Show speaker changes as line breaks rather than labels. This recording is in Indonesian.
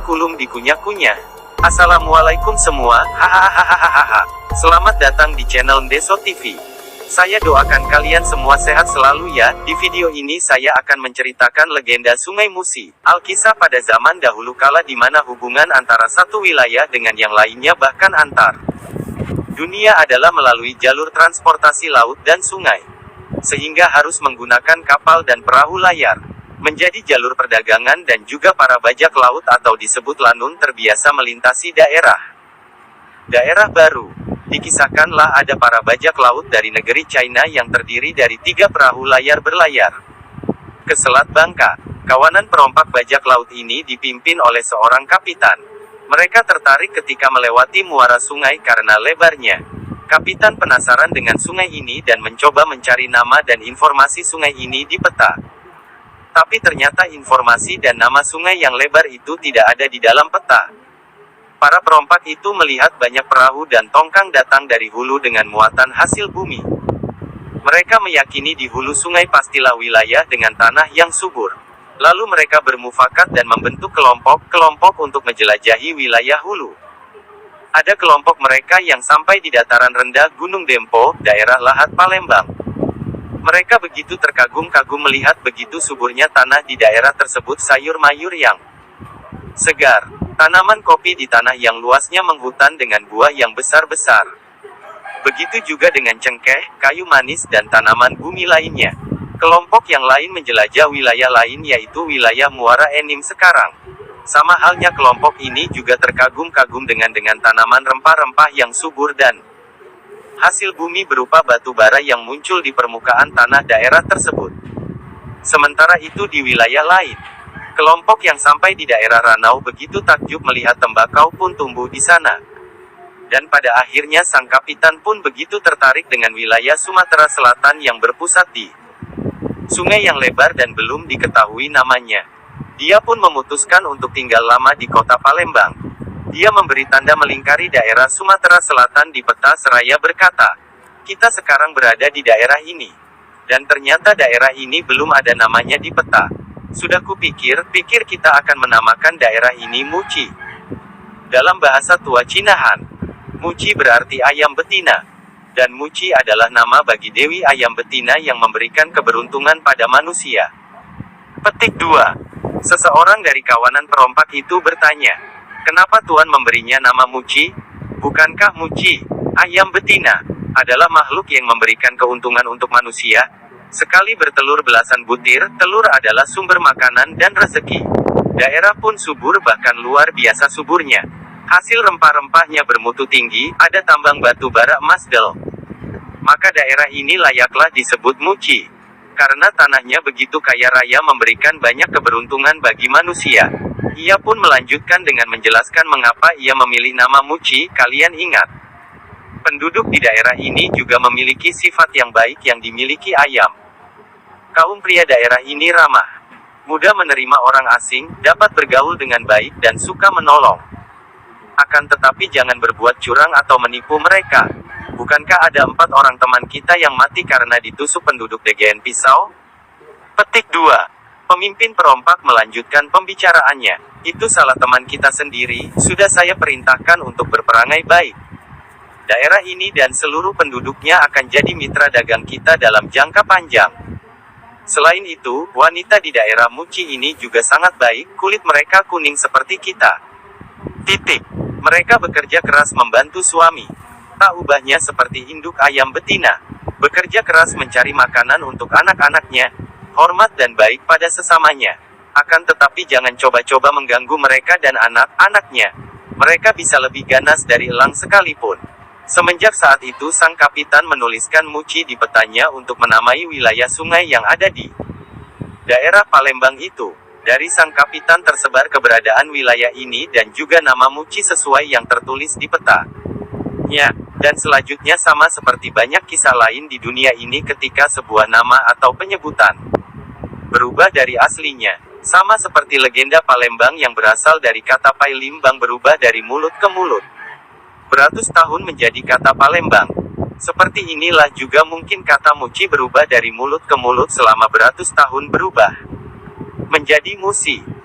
kulum dikunyah-kunyah. Assalamualaikum semua, hahaha. Selamat datang di channel Ndeso TV. Saya doakan kalian semua sehat selalu ya. Di video ini saya akan menceritakan legenda Sungai Musi, Alkisah pada zaman dahulu kala di mana hubungan antara satu wilayah dengan yang lainnya bahkan antar dunia adalah melalui jalur transportasi laut dan sungai. Sehingga harus menggunakan kapal dan perahu layar. Menjadi jalur perdagangan dan juga para bajak laut atau disebut lanun terbiasa melintasi daerah baru. Dikisahkanlah ada para bajak laut dari negeri China yang terdiri dari 3 perahu layar berlayar ke Selat Bangka. Kawanan perompak bajak laut ini dipimpin oleh seorang kapitan. Mereka tertarik ketika melewati muara sungai karena lebarnya. Kapitan penasaran dengan sungai ini dan mencoba mencari nama dan informasi sungai ini di peta. Tapi ternyata informasi dan nama sungai yang lebar itu tidak ada di dalam peta. Para perompak itu melihat banyak perahu dan tongkang datang dari hulu dengan muatan hasil bumi. Mereka meyakini di hulu sungai pastilah wilayah dengan tanah yang subur. Lalu mereka bermufakat dan membentuk kelompok-kelompok untuk menjelajahi wilayah hulu. Ada kelompok mereka yang sampai di dataran rendah Gunung Dempo, daerah Lahat Palembang. Mereka begitu terkagum-kagum melihat begitu suburnya tanah di daerah tersebut, sayur-mayur yang segar. Tanaman kopi di tanah yang luasnya menghutan dengan buah yang besar-besar. Begitu juga dengan cengkeh, kayu manis dan tanaman bumi lainnya. Kelompok yang lain menjelajah wilayah lain yaitu wilayah Muara Enim sekarang. Sama halnya kelompok ini juga terkagum-kagum dengan tanaman rempah-rempah yang subur dan hasil bumi berupa batu bara yang muncul di permukaan tanah daerah tersebut. Sementara itu di wilayah lain, kelompok yang sampai di daerah Ranau begitu takjub melihat tembakau pun tumbuh di sana. Dan pada akhirnya sang kapitan pun begitu tertarik dengan wilayah Sumatera Selatan yang berpusat di sungai yang lebar dan belum diketahui namanya. Dia pun memutuskan untuk tinggal lama di kota Palembang. Dia memberi tanda melingkari daerah Sumatera Selatan di peta seraya berkata, "Kita sekarang berada di daerah ini. Dan ternyata daerah ini belum ada namanya di peta. Sudah kupikir kita akan menamakan daerah ini Muci." Dalam bahasa tua Cina Han, Muci berarti ayam betina. Dan Muci adalah nama bagi Dewi ayam betina yang memberikan keberuntungan pada manusia. Petik 2. Seseorang dari kawanan perompak itu bertanya, "Kenapa Tuan memberinya nama Muci? Bukankah Muci, ayam betina, adalah makhluk yang memberikan keuntungan untuk manusia? Sekali bertelur belasan butir, telur adalah sumber makanan dan rezeki. Daerah pun subur bahkan luar biasa suburnya. Hasil rempah-rempahnya bermutu tinggi, ada tambang batu bara emas del. Maka daerah ini layaklah disebut Muci. Karena tanahnya begitu kaya raya memberikan banyak keberuntungan bagi manusia." Ia pun melanjutkan dengan menjelaskan mengapa ia memilih nama Muci. Kalian ingat, penduduk di daerah ini juga memiliki sifat yang baik yang dimiliki ayam. Kaum pria daerah ini ramah, mudah menerima orang asing, dapat bergaul dengan baik dan suka menolong. Akan tetapi jangan berbuat curang atau menipu mereka. Bukankah ada 4 orang teman kita yang mati karena ditusuk penduduk DGN pisau? Petik 2. Pemimpin perompak melanjutkan pembicaraannya. "Itu salah teman kita sendiri, sudah saya perintahkan untuk berperangai baik. Daerah ini dan seluruh penduduknya akan jadi mitra dagang kita dalam jangka panjang. Selain itu, wanita di daerah Muci ini juga sangat baik, kulit mereka kuning seperti kita. Mereka bekerja keras membantu suami. Tak ubahnya seperti induk ayam betina. Bekerja keras mencari makanan untuk anak-anaknya. Hormat dan baik pada sesamanya. Akan tetapi jangan coba-coba mengganggu mereka dan anak-anaknya. Mereka bisa lebih ganas dari elang sekalipun." Semenjak saat itu sang kapitan menuliskan Muci di petanya untuk menamai wilayah sungai yang ada di daerah Palembang itu. Dari sang kapitan tersebar keberadaan wilayah ini dan juga nama Muci sesuai yang tertulis di peta. Dan selanjutnya sama seperti banyak kisah lain di dunia ini ketika sebuah nama atau penyebutan berubah dari aslinya. Sama seperti legenda Palembang yang berasal dari kata Pailimbang berubah dari mulut ke mulut. Beratus tahun menjadi kata Palembang. Seperti inilah juga mungkin kata Muci berubah dari mulut ke mulut selama beratus tahun berubah menjadi Musi.